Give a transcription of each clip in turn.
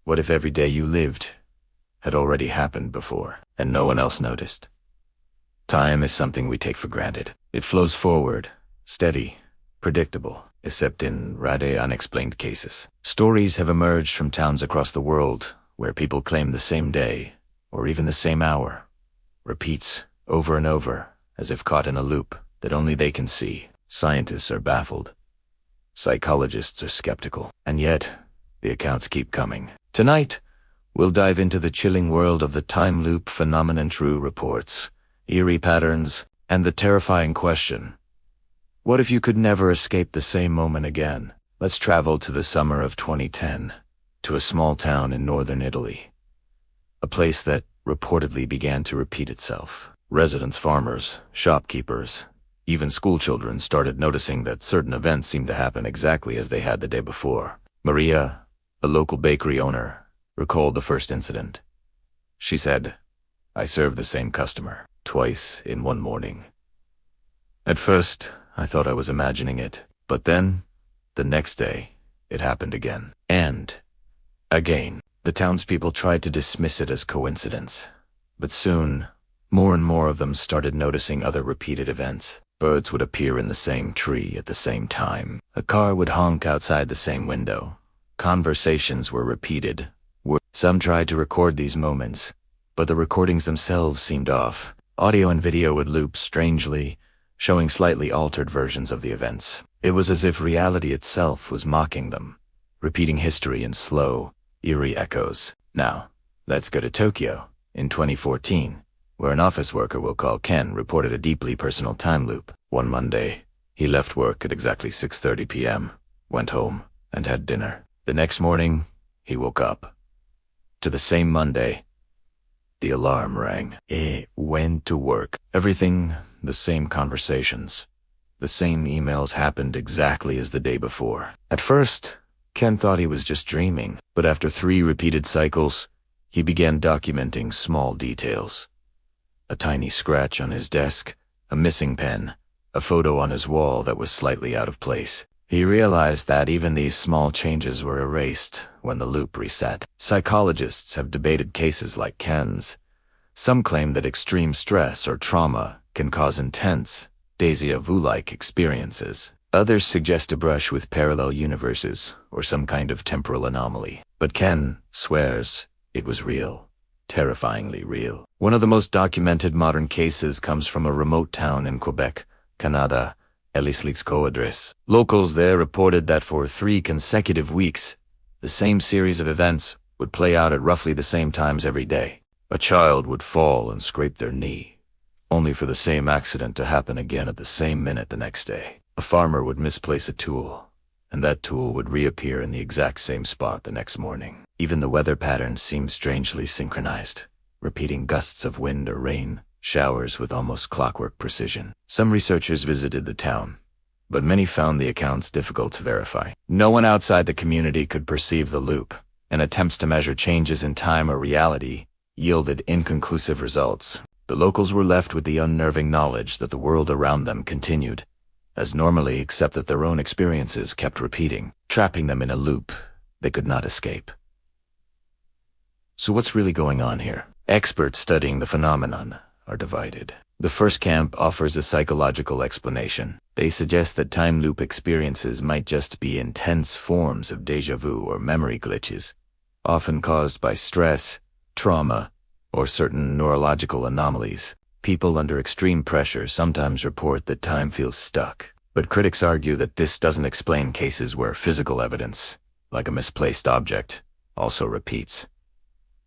What if every day you lived had already happened before, and no one else noticed? Time is something we take for granted. It flows forward, steady, predictable, except in rare unexplained cases. Stories have emerged from towns across the world where people claim the same day, or even the same hour, repeats over and over, as if caught in a loop that only they can see. Scientists are baffled. Psychologists are skeptical. And yet, the accounts keep coming. Tonight, we'll dive into the chilling world of the time loop phenomenon, true reports, eerie patterns, and the terrifying question: what if you could never escape the same moment again? Let's travel to the summer of 2010, to a small town in northern Italy. A place that reportedly began to repeat itself. Residents, farmers, shopkeepers, even schoolchildren started noticing that certain events seemed to happen exactly as they had the day before. Maria, a local bakery owner, recalled the first incident. She said, "I served the same customer twice in one morning. At first, I thought I was imagining it, but then, the next day, it happened again. And again." The townspeople tried to dismiss it as coincidence, but soon, more and more of them started noticing other repeated events. Birds would appear in the same tree at the same time. A car would honk outside the same window. Conversations were repeated. Some tried to record these moments, but the recordings themselves seemed off. Audio and video would loop strangely, showing slightly altered versions of the events. It was as if reality itself was mocking them, repeating history in slow, eerie echoes. Now, let's go to Tokyo, in 2014, where an office worker we'll call Ken reported a deeply personal time loop. One Monday, he left work at exactly 6:30 p.m., went home, and had dinner. The next morning, he woke up. To the same Monday, the alarm rang. He went to work. Everything, the same conversations, the same emails happened exactly as the day before. At first, Ken thought he was just dreaming, but after 3 repeated cycles, he began documenting small details. A tiny scratch on his desk, a missing pen, a photo on his wall that was slightly out of place. He realized that even these small changes were erased when the loop reset. Psychologists have debated cases like Ken's. Some claim that extreme stress or trauma can cause intense, déjà vu-like experiences. Others suggest a brush with parallel universes or some kind of temporal anomaly. But Ken swears it was real, terrifyingly real. One of the most documented modern cases comes from a remote town in Quebec, Canada, Elislicko. Locals there reported that for 3 consecutive weeks, the same series of events would play out at roughly the same times every day. A child would fall and scrape their knee, only for the same accident to happen again at the same minute the next day. A farmer would misplace a tool, and that tool would reappear in the exact same spot the next morning. Even the weather patterns seemed strangely synchronized, repeating gusts of wind or rain, showers with almost clockwork precision. Some researchers visited the town, but many found the accounts difficult to verify. No one outside the community could perceive the loop, and attempts to measure changes in time or reality yielded inconclusive results. The locals were left with the unnerving knowledge that the world around them continued as normally, except that their own experiences kept repeating, trapping them in a loop they could not escape. So what's really going on here? Experts studying the phenomenon are divided. The first camp offers a psychological explanation. They suggest that time loop experiences might just be intense forms of déjà vu or memory glitches, often caused by stress, trauma, or certain neurological anomalies. People under extreme pressure sometimes report that time feels stuck, but critics argue that this doesn't explain cases where physical evidence, like a misplaced object, also repeats.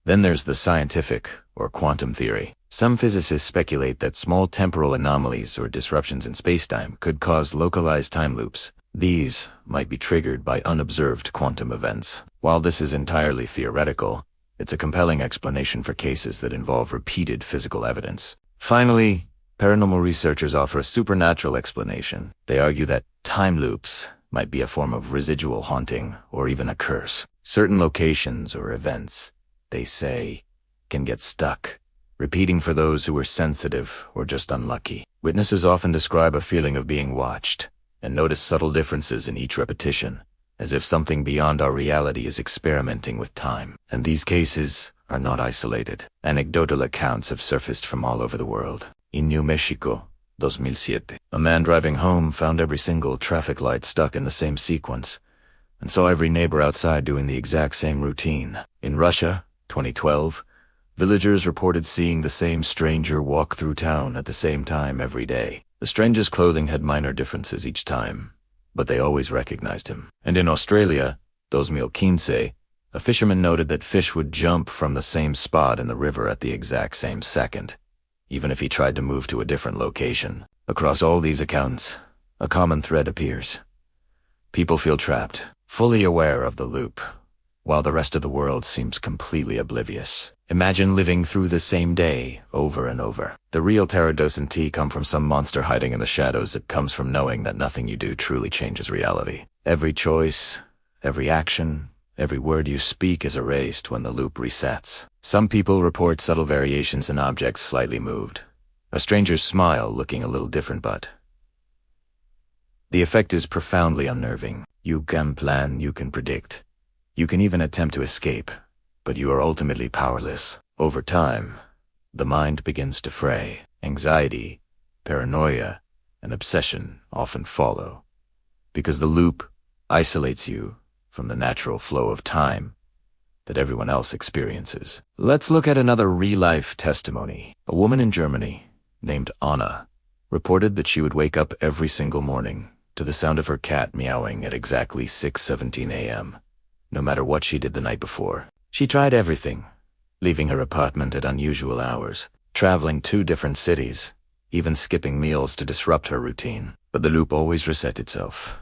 Then there's the scientific, or quantum theory. Some physicists speculate that small temporal anomalies or disruptions in spacetime could cause localized time loops. These might be triggered by unobserved quantum events. While this is entirely theoretical, it's a compelling explanation for cases that involve repeated physical evidence. Finally, paranormal researchers offer a supernatural explanation. They argue that time loops might be a form of residual haunting or even a curse. Certain locations or events, they say, can get stuck, repeating for those who are sensitive or just unlucky. Witnesses often describe a feeling of being watched and notice subtle differences in each repetition, as if something beyond our reality is experimenting with time. And these cases are not isolated. Anecdotal accounts have surfaced from all over the world. In New Mexico, 2007, a man driving home found every single traffic light stuck in the same sequence, and saw every neighbor outside doing the exact same routine. In Russia, 2012, villagers reported seeing the same stranger walk through town at the same time every day. The stranger's clothing had minor differences each time, but they always recognized him. And in Australia, 2015, a fisherman noted that fish would jump from the same spot in the river at the exact same second, even if he tried to move to a different location. Across all these accounts, a common thread appears. People feel trapped, fully aware of the loop, while the rest of the world seems completely oblivious. Imagine living through the same day over and over. The real terror doesn't come from some monster hiding in the shadows. It comes from knowing that nothing you do truly changes reality. Every choice, every action, every word you speak is erased when the loop resets. Some people report subtle variations in objects slightly moved. A stranger's smile looking a little different, but the effect is profoundly unnerving. You can plan, you can predict. You can even attempt to escape, but you are ultimately powerless. Over time, the mind begins to fray. Anxiety, paranoia, and obsession often follow, because the loop isolates you from the natural flow of time that everyone else experiences. Let's look at another real-life testimony. A woman in Germany named Anna reported that she would wake up every single morning to the sound of her cat meowing at exactly 6:17 a.m., no matter what she did the night before. She tried everything, leaving her apartment at unusual hours, traveling 2 different cities, even skipping meals to disrupt her routine. But the loop always reset itself,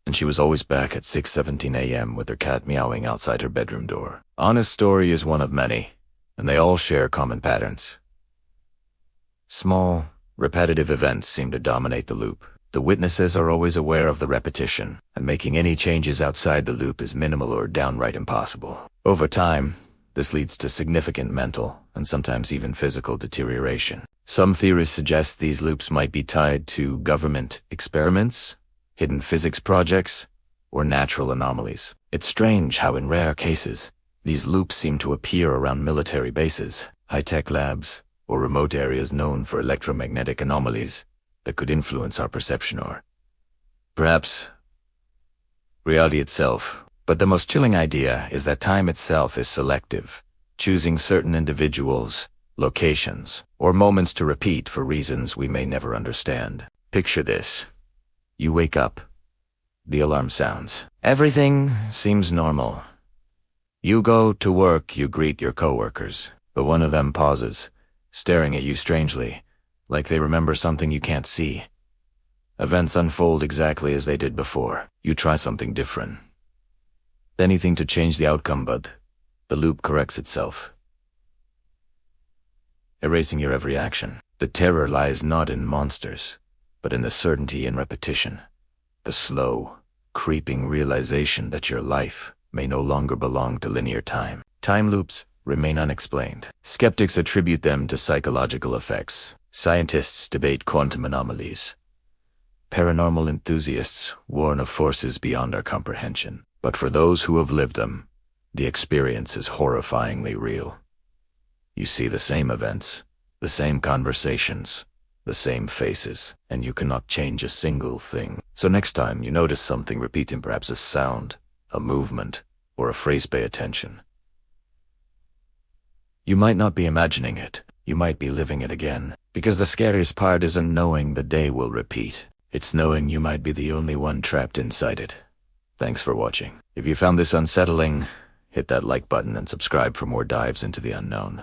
and she was always back at 6:17 a.m. with her cat meowing outside her bedroom door. Anna's story is one of many, and they all share common patterns. Small, repetitive events seem to dominate the loop. The witnesses are always aware of the repetition, and making any changes outside the loop is minimal or downright impossible. Over time, this leads to significant mental and sometimes even physical deterioration. Some theorists suggest these loops might be tied to government experiments, hidden physics projects, or natural anomalies. It's strange how in rare cases, these loops seem to appear around military bases, high-tech labs, or remote areas known for electromagnetic anomalies that could influence our perception or perhaps reality itself. But the most chilling idea is that time itself is selective, choosing certain individuals, locations, or moments to repeat for reasons we may never understand. Picture this. You wake up. The alarm sounds. Everything seems normal. You go to work, you greet your coworkers, but one of them pauses, staring at you strangely, like they remember something you can't see. Events unfold exactly as they did before. You try something different. Anything to change the outcome, but the loop corrects itself, erasing your every action. The terror lies not in monsters, but in the certainty and repetition. The slow, creeping realization that your life may no longer belong to linear time. Time loops remain unexplained. Skeptics attribute them to psychological effects. Scientists debate quantum anomalies. Paranormal enthusiasts warn of forces beyond our comprehension. But for those who have lived them, the experience is horrifyingly real. You see the same events, the same conversations, the same faces, and you cannot change a single thing. So next time you notice something repeating, perhaps a sound, a movement, or a phrase, pay attention. You might not be imagining it. You might be living it again. Because the scariest part isn't knowing the day will repeat. It's knowing you might be the only one trapped inside it. Thanks for watching. If you found this unsettling, hit that like button and subscribe for more dives into the unknown.